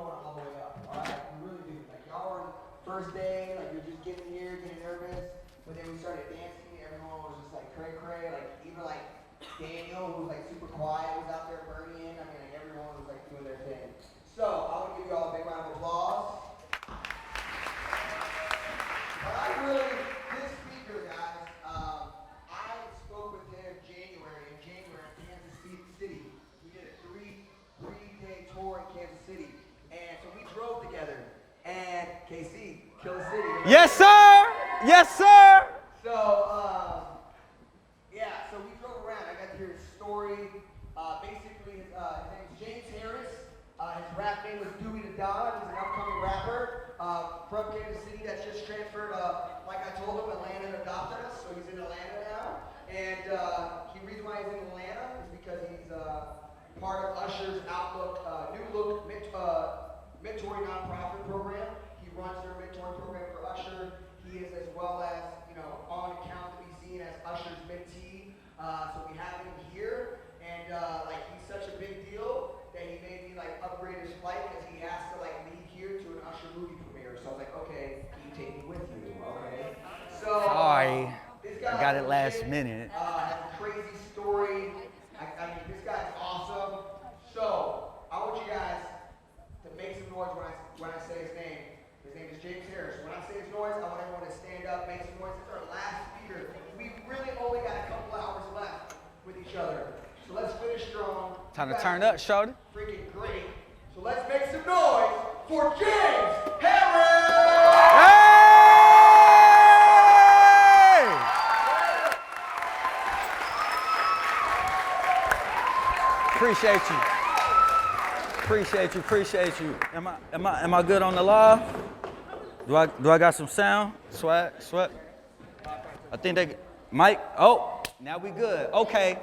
going all the way up. All right, we really do. Like y'all were first day, like you're just getting here, getting nervous. But then we started dancing. Everyone was just like cray cray. Like even like Daniel, who was like super quiet, was out there burning in. I mean, like everyone was like doing their thing. So I want to give you all a big round of applause. But I really, this speaker, guys, I spoke with him in January in Kansas City. We did a three-day tour in Kansas City. And so we drove together. And KC, Kill the City. Yes, sir! Yes, sir! So, yeah, so we drove around. I got to hear his story. Basically, his name is James Harris. His rap name was Dewey Da Don. He's an upcoming rapper from Kansas City that's just transferred. Like I told him, Atlanta adopted us, so he's in Atlanta now. And the reason why he's in Atlanta is because he's part of Usher's New Look mentoring nonprofit program. He runs their mentoring program for Usher. He is as well as, on account to be seen as Usher's mentee. So we have him here, and he's such a big deal that he made me upgrade his flight because he asked to leave here to an Usher movie premiere. So I was like, okay, can you take me with you? Okay. So Sorry, this guy I got it last minute. Has a crazy story. I mean, this guy's awesome. So I want you guys to make some noise when I say his name. His name is James Harris. When I say his noise, I want everyone to stand up, make some noise. It's our last speaker. We really only got a couple hours left with each other. So let's finish strong. Time to turn up, shorty. Freaking great. So let's make some noise for James Harris! Hey! Appreciate you. Am I good on the live? Do I got some sound? Swag? I think they Mike. Oh, now we good. Okay.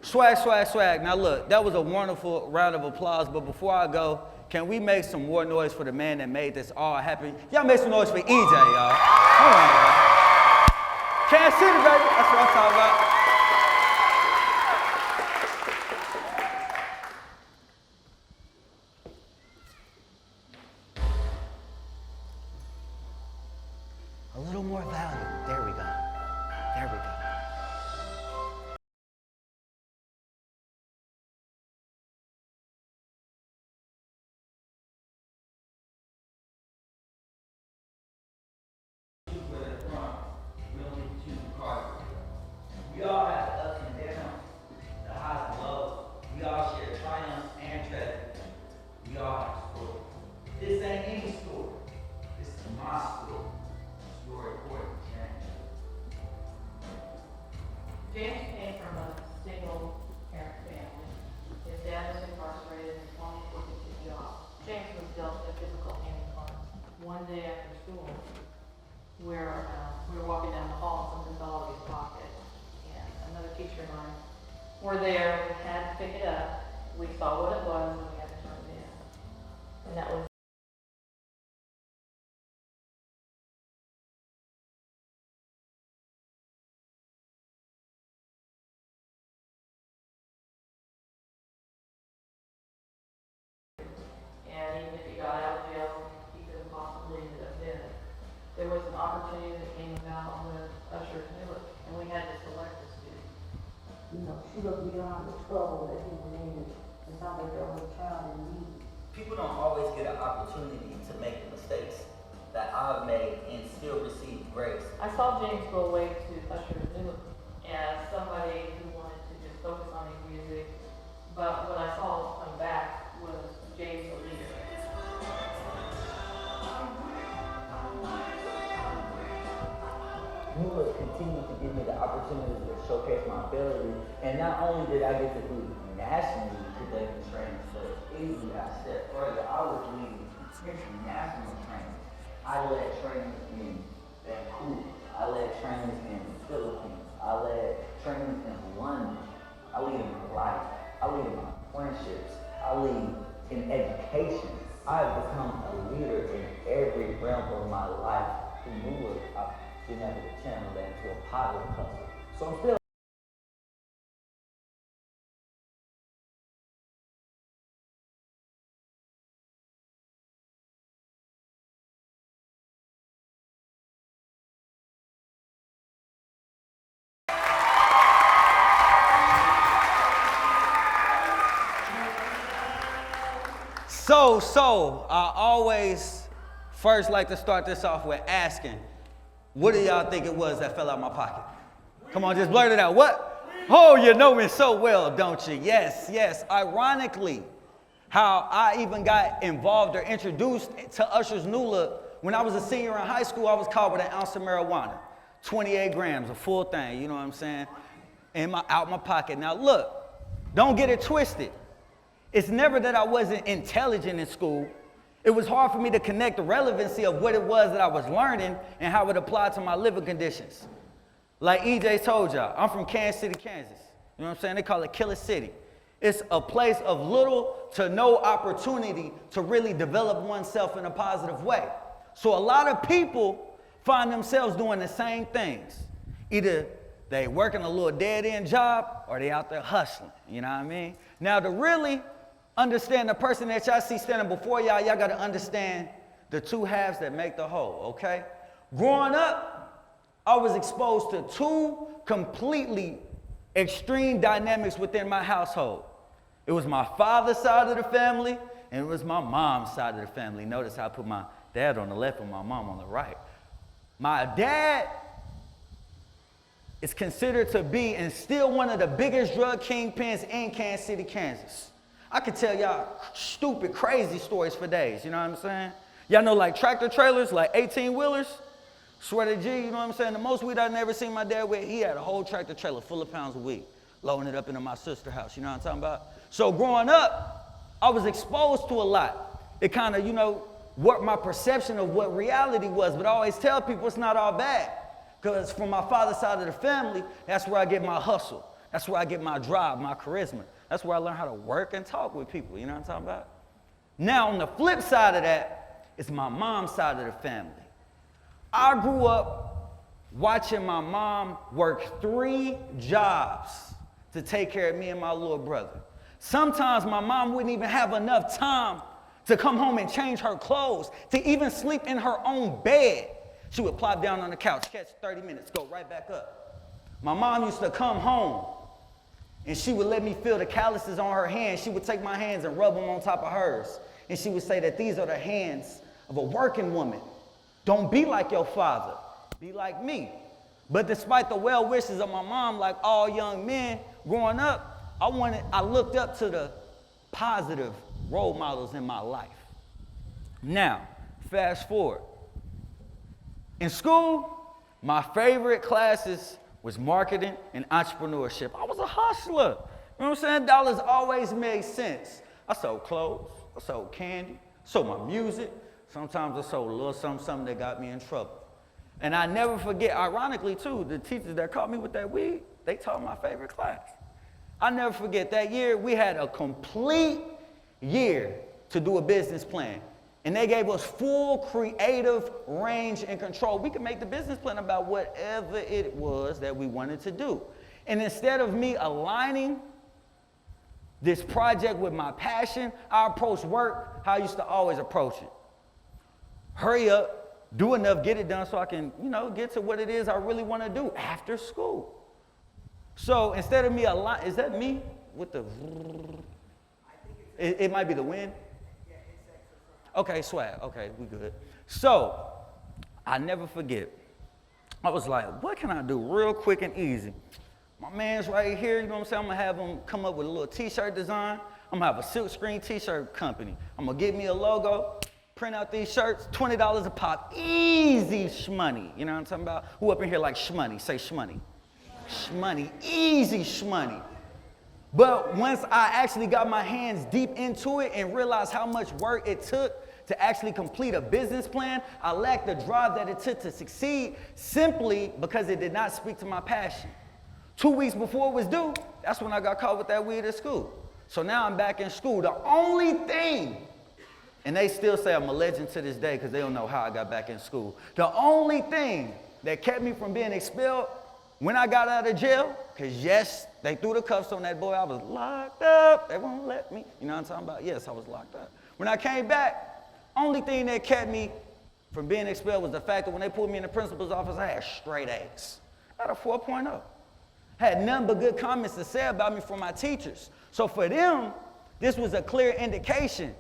Swag. Now look, that was a wonderful round of applause, but before I go, can we make some more noise for the man that made this all happen? Y'all make some noise for EJ, y'all. Come on, y'all. Kansas City, baby. That's what I'm talking about. A little more value. There we go. We all have the ups and downs, the highs and lows. We all share triumphs and tragedies. We all have stories. This ain't any story. This is my story. Story important change. James came from a single parent family. His dad was incarcerated and his mom was working two jobs. James was dealt a difficult hand in cards. One day after school, we were walking down the hall, something fell out of his pocket. Another teacher and I were there, we had to pick it up. We saw what it was and we had to turn it in. And that was and even if he got out of jail, he could have possibly ended up dead. There was an opportunity that came about with Usher Newark, and we had to select a student. She looked beyond the trouble that he was in and found that there was a child in need. People don't always get an opportunity to make the mistakes that I've made and still receive grace. I saw James go away to Usher Newark as somebody who wanted to just focus on his music, but what I saw come back was James a leader. Newark continued to give me the opportunity to showcase my ability, and not only did I get to do nationally conducting training, but even a step further, I was leading international training. I led trainings in Vancouver, I led trainings in the Philippines, I led trainings in London. I lead in my life, I lead in my friendships, I lead in education. I have become a leader in every realm of my life. Through Newark, I've been able to channel that into a positive hustle. So I'm still So, I always first like to start this off with asking, what do y'all think it was that fell out my pocket? Come on, just blurt it out. What? Oh, you know me so well, don't you? Yes, yes. Ironically, how I even got involved or introduced to Usher's New Look, when I was a senior in high school, I was caught with an ounce of marijuana, 28 grams, a full thing, you know what I'm saying, out my pocket. Now look, don't get it twisted. It's never that I wasn't intelligent in school. It was hard for me to connect the relevancy of what it was that I was learning and how it applied to my living conditions. Like EJ told y'all, I'm from Kansas City, Kansas. You know what I'm saying? They call it Killer City. It's a place of little to no opportunity to really develop oneself in a positive way. So a lot of people find themselves doing the same things. Either they working a little dead-end job or they out there hustling, you know what I mean? Now to really understand the person that y'all see standing before y'all, y'all gotta understand the two halves that make the whole, okay? Growing up, I was exposed to two completely extreme dynamics within my household. It was my father's side of the family, and it was my mom's side of the family. Notice how I put my dad on the left and my mom on the right. My dad is considered to be and still one of the biggest drug kingpins in Kansas City, Kansas. I could tell y'all stupid, crazy stories for days, you know what I'm saying? Y'all know like tractor trailers, like 18-wheelers? Swear to G, you know what I'm saying? The most weed I've never seen my dad with, he had a whole tractor trailer full of pounds of weed, loading it up into my sister's house, you know what I'm talking about? So growing up, I was exposed to a lot. It kind of, you know, what my perception of what reality was, but I always tell people it's not all bad. Because from my father's side of the family, that's where I get my hustle. That's where I get my drive, my charisma. That's where I learn how to work and talk with people, you know what I'm talking about? Now, on the flip side of that, it's my mom's side of the family. I grew up watching my mom work 3 jobs to take care of me and my little brother. Sometimes my mom wouldn't even have enough time to come home and change her clothes, to even sleep in her own bed. She would plop down on the couch, catch 30 minutes, go right back up. My mom used to come home and she would let me feel the calluses on her hands. She would take my hands and rub them on top of hers. And she would say that these are the hands of a working woman. Don't be like your father, be like me. But despite the well wishes of my mom, like all young men growing up, I looked up to the positive role models in my life. Now, fast forward. In school, my favorite classes was marketing and entrepreneurship. I was a hustler. You know what I'm saying? Dollars always made sense. I sold clothes, I sold candy, sold my music. Sometimes I sold a little something that got me in trouble. And I never forget, ironically too, the teachers that caught me with that weed, they taught my favorite class. I never forget that year, we had a complete year to do a business plan. And they gave us full creative range and control. We could make the business plan about whatever it was that we wanted to do. And instead of me aligning this project with my passion, I approached work how I used to always approach it. Hurry up, do enough, get it done so I can, you know, get to what it is I really want to do after school. So instead of me is that me with the, it might be the wind? Okay, swag, okay, we good. So, I never forget, I was like, what can I do real quick and easy? My man's right here, you know what I'm saying? I'm gonna have him come up with a little t-shirt design. I'm gonna have a silk screen t-shirt company. I'm gonna get me a logo, print out these shirts, $20 a pop, easy shmoney. You know what I'm talking about? Who up in here like shmoney? Say shmoney. Shmoney, easy shmoney. But once I actually got my hands deep into it and realized how much work it took to actually complete a business plan, I lacked the drive that it took to succeed simply because it did not speak to my passion. 2 weeks before it was due, that's when I got caught with that weed at school. So now I'm back in school. The only thing, and they still say I'm a legend to this day because they don't know how I got back in school. The only thing that kept me from being expelled when I got out of jail, because yes, they threw the cuffs on that boy. I was locked up. They won't let me. You know what I'm talking about? Yes, I was locked up. When I came back, only thing that kept me from being expelled was the fact that when they pulled me in the principal's office, I had straight A's. I had a 4.0. Had nothing but good comments to say about me from my teachers. So for them, this was a clear indication